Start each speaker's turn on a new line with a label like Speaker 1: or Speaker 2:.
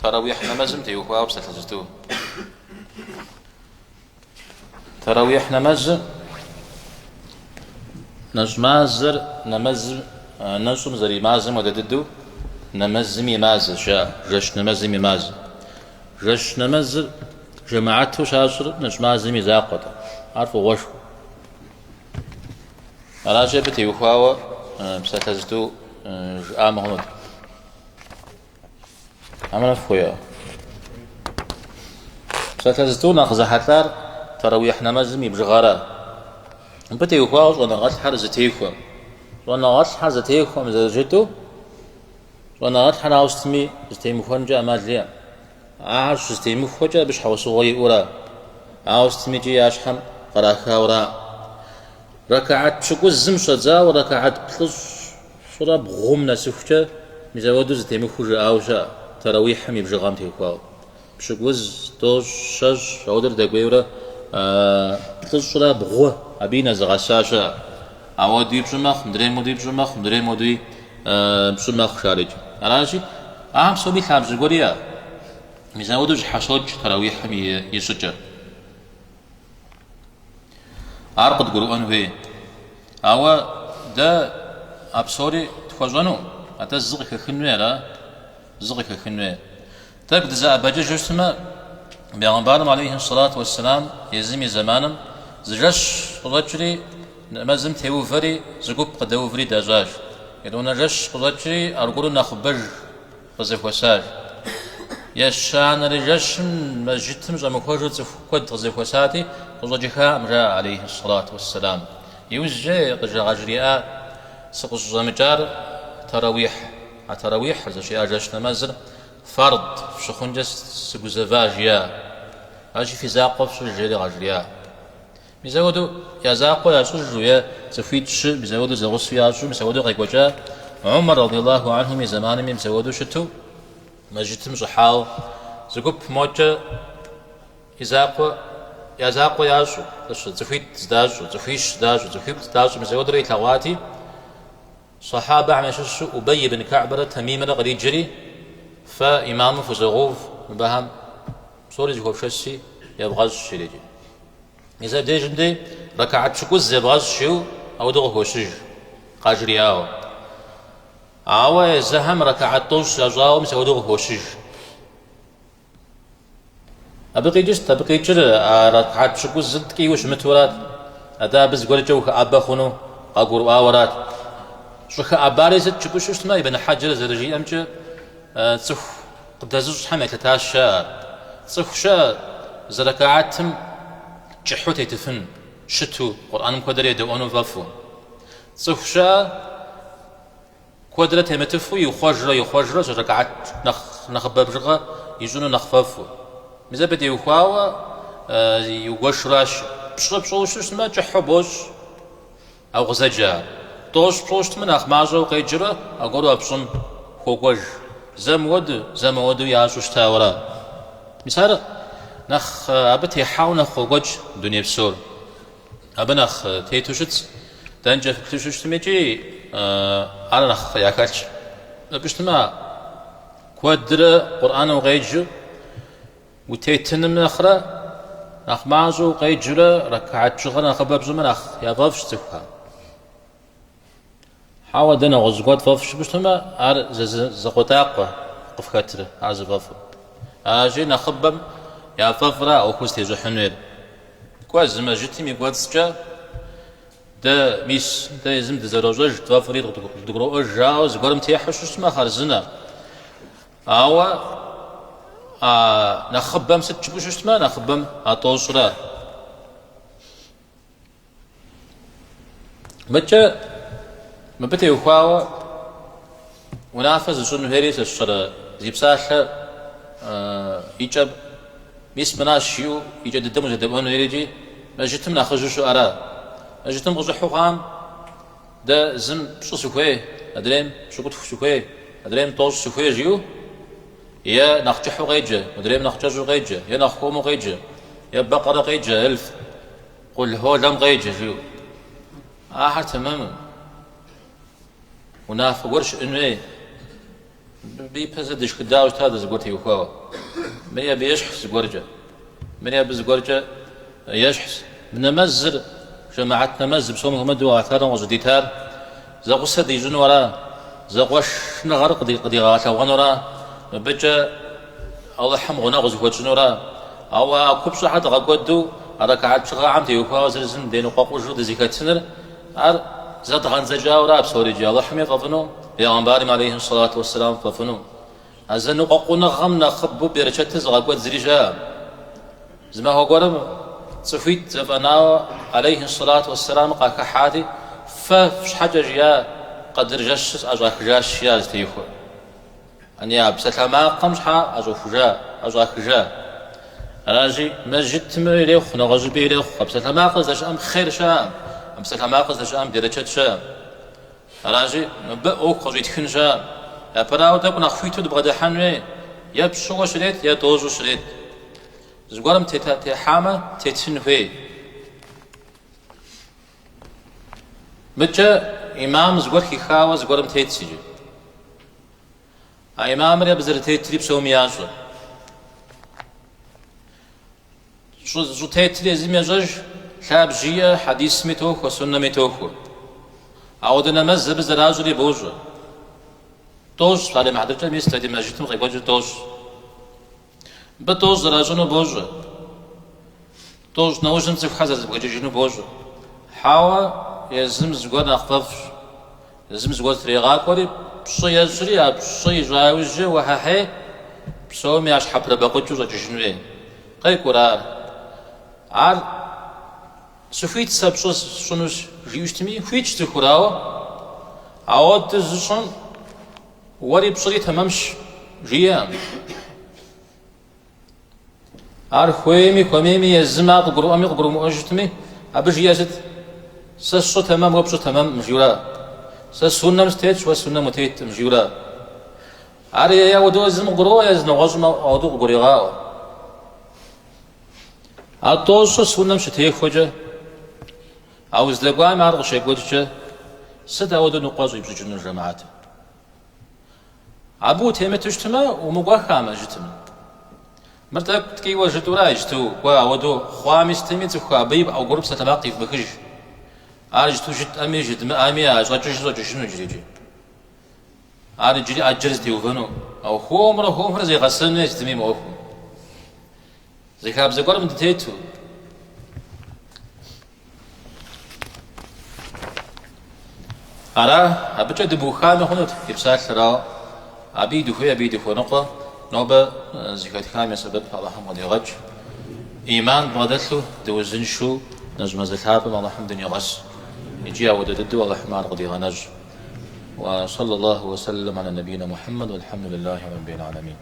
Speaker 1: تراويح نمازم تيوخوا بسلتزتو تراويح نماز نجمازر نمز نجم زري مازم ودددو نمزم يماز شاء جش نمزم يماز جش نمز جماعته شاشر نجمازم يزاقط عارفوا وش على جبتي وخاوة بسلتزتو آمهنود عمل فخويا بسلتزتو ناخذ حتار تراويح نمازم يبجغارا بتي وخاوش وانا غات حرز تيخوا وانا غات حرز تيخوا مزاجتو وانا غات حراوس تمي استيم خنجا ماليا عاش استيم خنجا بش حوسوي ورا عاوس تمي جي اشحم قراخا ورا ركعت شكو الزمشة زا وركعت بلش شرا بغم نسخجا مزاودو استيم خنجا اوشا تراويح يبجغام تيخوا بشكوز توش شج عودر دقويورا بلش شرا بغو أبينا زغساشا أودي بشمخ مدري مودي بشمخ مدري مودي بشمخ شارج على شيء أهم سوبي ثابت جوريا ميزاودوج حشوج تراويح يسجى أرقد قرآن هي أو ده أبصوري تخزنو أتا زغك خنوي لا زغك خنوي تبدأ زا بجج جسمه بيغمبارم عليه الصلاة والسلام يزمي زمانا زجاش قضاجري مازم تيوفري زقوب قدوفري دجاج يدون جاش قضاجري أرقول نخبر قزف وساج يشان رجاش مجتم زمكوجر زفقد قزف وساتي قضاجها أمرا عليه الصلاة والسلام يوزجي قجا غجرياء سقش زمجار تراويح تراويح زشي أجاش نمازر فرض شخنجس سقزفاجيا أجي في زاقف شجري غجرياء ميزاودو يزاقو ياسوجو يا تفيتش ميزاودو زغسو ياسو ميزاودو غيكوجا عمر رضي الله عنه من زمان ميزاودو شتو مجتم صحاو زقوب موجة يزاقو ياسو تفيت زداجو تفيش زداجو تفيت زداجو ميزاودو ري ثواتي صحابة عمششو أبي بن كعبرة تميم غري جري فإمام فزغوف مبهم صوري زغوف شسي يبغاز شريجي إذا ديجندي ركعت شكوز زبغاز شو أو دغه وشج قاجرياو عاوة زهم ركعت طوش يجاو مسوي دغه وشج أبقي جست أبقي جر ركعت شكوز زد كي وش متورات أدا بس قول جوك أبا خنو أقول آورات شخ أباري زد شكوز شو اسمه ابن حجر زرجي أمجد صف قدازوش حمي تتاشا صف شا زركعتهم جحوتي تفن شتو قرآن مقدري دوانو فافو صفشا قدرتي متفو يخوجر ركعت نخبب رغا يجونو نخففو مزا بدي يخواوا يوغش راش بشوش اسمه جحو بوش او غزجا توش بشوش من اخماجو قيجرا اقولو ابشن خوغج زمودو ياشوش تاورا مثال نخ أبتي حاونا خوجج دنيا بسور أبنخ تيتوشت دنجة تيتوشت ميجي أنا نخ ياكلش بشتما كودر قرآن وغيج وتيتن من أخرى نخ مازو غيجرا ركعت شغل خباب زمن أخ يا فافش تفها حاول دنا غزقات فافش بشتما أر زقطاقة قفكتر عز فافو أجي نخبم يا ففرا أو كوستي زحنير كواز ما جتي مي كواتسجا دا ميس دا يزم دزروجج توفري دغرو اجا زغرم تيحش اسما خرزنا اوا نخبم ست شبوش اسما نخبم اطوشرا متى ما بتي وخاوا ونافذ شنو هيريس الشرا زيبساخ يجب ميس مناشيو يجد الدم زدبون يجي مجتم ناخذ شو أرا مجتم غزو حقام ده زم شو سكوي أدريم شو قلت سكوي أدريم توش سكوي جيو يا نخجح غيجة أدريم نخجح غيجة يا نخوم غيجة يا بقرة غيجة ألف قل هو لم غيجة جيو تماما وناف ورش إنه بيبزدش كداوش هذا زقورتي يخوا مريا بيشحس زقورجة مريا بزقورجة يشحس بنمزر جماعتنا مز بسوم مدو عثار وزديتار زغسة دي جنورا زغوش نغرق دي قدي غاتا ونورا بجا الله حم غنا غزو جنورا أو كبسو حد غقودو ركعات شغا عمتي يخوا وزرزن دينو قاقوشو دي زكاتنر ار زاد غنزجا ورا بسوري جي الله حمي ففنو بيغمباري عليه الصلاة والسلام ففنو أزنو قاقونا غمنا خبو بيرشتز غقود زريجا زما هو قرم صفيت زفنا عليه الصلاة والسلام قاك حادي فش حاجة جيا قدر جشس أجاك جاش يا زتيخو أني أبسط ما قمش حا أجوف جا أجاك جا راجي مسجد تميليخ نغز بيليخ أبسط ما قصدش أم خير شام أبسط ما قصدش أم درجة شام راجي بأوك قصيت خن شام يا براو تكون أخويتو دبغدا حنوي يا بشو شريت يا دوزو شريت زقارم تحامة تتنفي بجا إمام زقار خاوة زقارم تتسجي إمام ريا بزر تتريب سوم ياشو شو تتري زي جاج شاب جيا حديث متوخ وسنة متوخ عودنا مز بزر راجلي بوجه توش على محدثة ميستدي ماجتم غيبوجه توش بتوز راجونو بوجه توز نوجم زف حزر زبقى جنو بوجه حاوا يزم زقود أخطف يزم زقود تريغا كوري بصي يزري بصي جاوجه وحاحي بصومي عش حبر بقوتو جنوين قاي كورار عار سفيت سبصوص شنوش جيوشتمي فيتش تخوراو عود تزشن وري بصري تمامش جيام خويمي كوميمي يزما قرو أمي قرو مؤجتمي أبج يزد سسو تمام وبشو تمام مجيورا سسونا مستيتش وسونا متيت مجيورا يا ودو زم قرو يزن غزم أودو قريغاو أتوسو سونا مشتي خوجة أو زلقوا ما أرغش يقولش سد أودو نقاز يبزجون الجماعات أبو تيمت اجتماع ومقوا خامة جتماع مرتك تكي وجدوا راجتو وودو خوامس تميت خوابيب أو قرب ستباقي في بخج أرجتو جد أمي جد ما أمي أجواج شنو جريجي أرجلي أجرز ديوفنو أو خومر زي غسلنا يستميم أوفو زي خاب زي قرب انتهيتو أبجد دبو خامة هنا يبسال ثرا أبي دخو نقطة نوبة زكاة خامة سبب الله حمد يغج إيمان بغدثو دوزن شو نجم زلحاب الله حمد يغس يجي ودددو الله حمار قد يغنج وصلى الله وسلم على نبينا محمد والحمد لله رب العالمين.